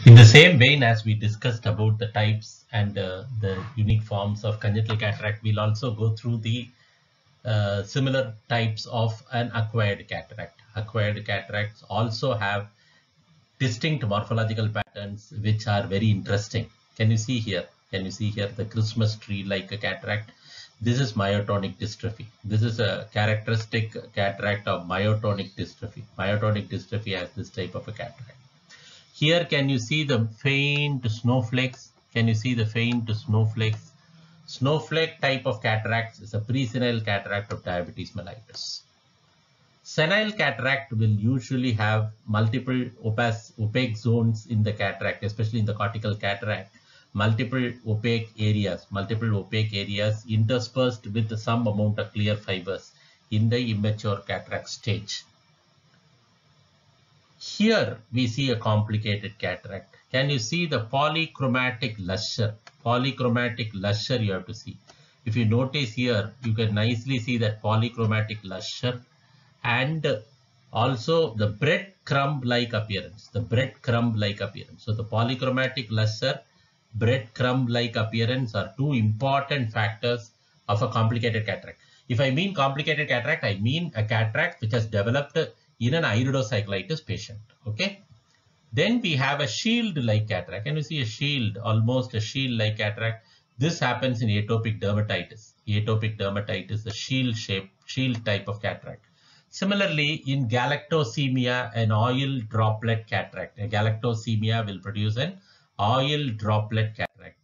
In the same vein as we discussed about the types and the unique forms of congenital cataract, we'll also go through the similar types of an acquired cataract. Acquired cataracts also have distinct morphological patterns which are very interesting. Can you see here? Can you see here the Christmas tree like a cataract? This is myotonic dystrophy. This is a characteristic cataract of myotonic dystrophy. Myotonic dystrophy has this type of a cataract. Here, can you see the faint snowflakes? Can you see the faint snowflakes? Snowflake type of cataracts is a presenile cataract of diabetes mellitus. Senile cataract will usually have multiple opaque zones in the cataract, especially in the cortical cataract. Multiple opaque areas interspersed with some amount of clear fibers in the immature cataract stage. Here we see a complicated cataract. Can you see the polychromatic lustre? Polychromatic lustre you have to see. If you notice here, you can nicely see that polychromatic lustre and also the breadcrumb-like appearance. The breadcrumb-like appearance. So the polychromatic lustre, breadcrumb-like appearance are two important factors of a complicated cataract. If I mean complicated cataract, I mean a cataract which has developed in an iridocyclitis patient. Okay. Then we have a shield-like cataract. Can you see a shield, almost a shield-like cataract? This happens in atopic dermatitis. Atopic dermatitis, the shield type of cataract. Similarly, in galactosemia, an oil droplet cataract. A galactosemia will produce an oil droplet cataract.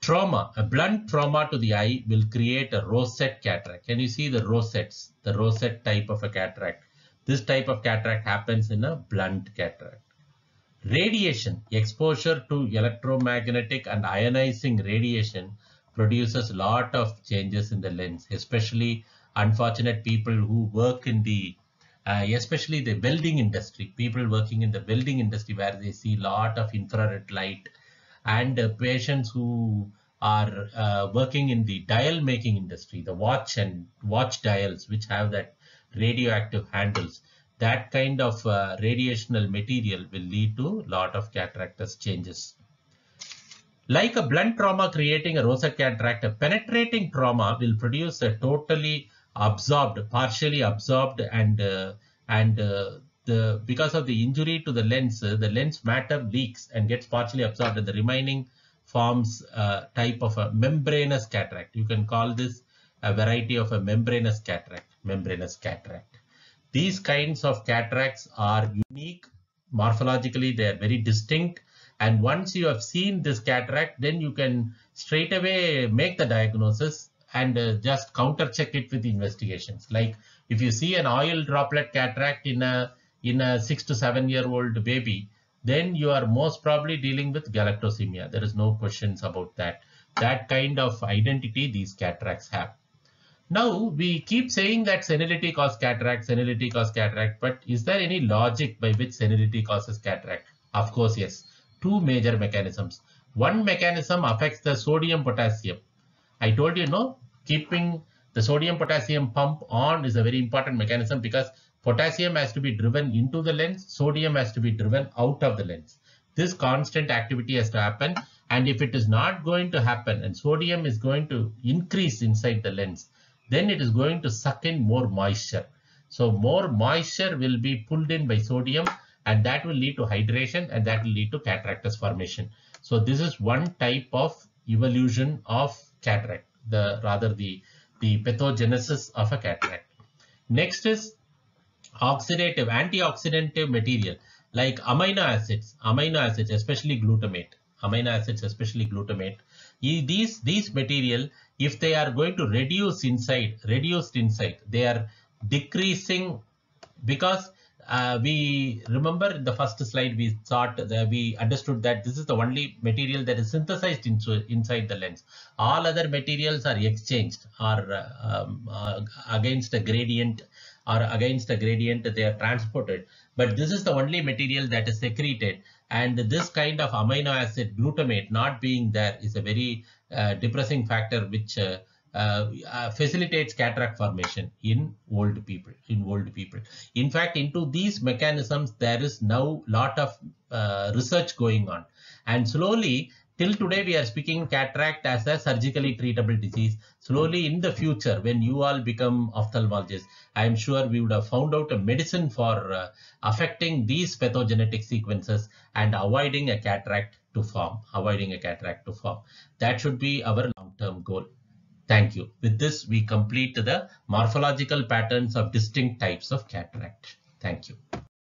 Trauma, a blunt trauma to the eye will create a rosette cataract. Can you see the rosettes? The rosette type of a cataract. This type of cataract happens in a blunt cataract. Radiation, exposure to electromagnetic and ionizing radiation produces a lot of changes in the lens, especially unfortunate people who work in the, especially the welding industry, people working in the welding industry where they see a lot of infrared light, and patients who are working in the dial making industry, the watch dials which have that radioactive handles, that kind of radiational material will lead to a lot of cataractous changes. Like a blunt trauma creating a rosette cataract, a penetrating trauma will produce a totally absorbed, partially absorbed, and because of the injury to the lens matter leaks and gets partially absorbed, and the remaining forms type of a membranous cataract. You can call this a variety of a membranous cataract. These kinds of cataracts are unique. Morphologically, they are very distinct. And once you have seen this cataract, then you can straight away make the diagnosis and just counter check it with investigations. Like if you see an oil droplet cataract in a 6 to 7 year old baby, then you are most probably dealing with galactosemia. There is no questions about that. That kind of identity these cataracts have. Now we keep saying that senility causes cataract, but is there any logic by which senility causes cataract? Of course, yes. Two major mechanisms. One mechanism affects the sodium potassium. I told you, no, keeping the sodium potassium pump on is a very important mechanism, because potassium has to be driven into the lens, sodium has to be driven out of the lens. This constant activity has to happen, and if it is not going to happen and sodium is going to increase inside the lens, then it is going to suck in more moisture. So more moisture will be pulled in by sodium, and that will lead to hydration, and that will lead to cataractous formation. So this is one type of evolution of cataract, the pathogenesis of a cataract. Next is oxidative, antioxidant material like amino acids, especially glutamate. These material, if they are going to reduced inside, they are decreasing, because we remember in the first slide we thought that we understood that this is the only material that is synthesized inside the lens. All other materials are exchanged, or against a gradient, they are transported. But this is the only material that is secreted, and this kind of amino acid glutamate not being there is a very depressing factor which facilitates cataract formation in old people. In fact, into these mechanisms, there is now lot of research going on, and slowly, till today, we are speaking cataract as a surgically treatable disease. Slowly, in the future, when you all become ophthalmologists, I am sure we would have found out a medicine for affecting these pathogenetic sequences and avoiding a cataract to form. That should be our long-term goal. Thank you. With this, we complete the morphological patterns of distinct types of cataract. Thank you.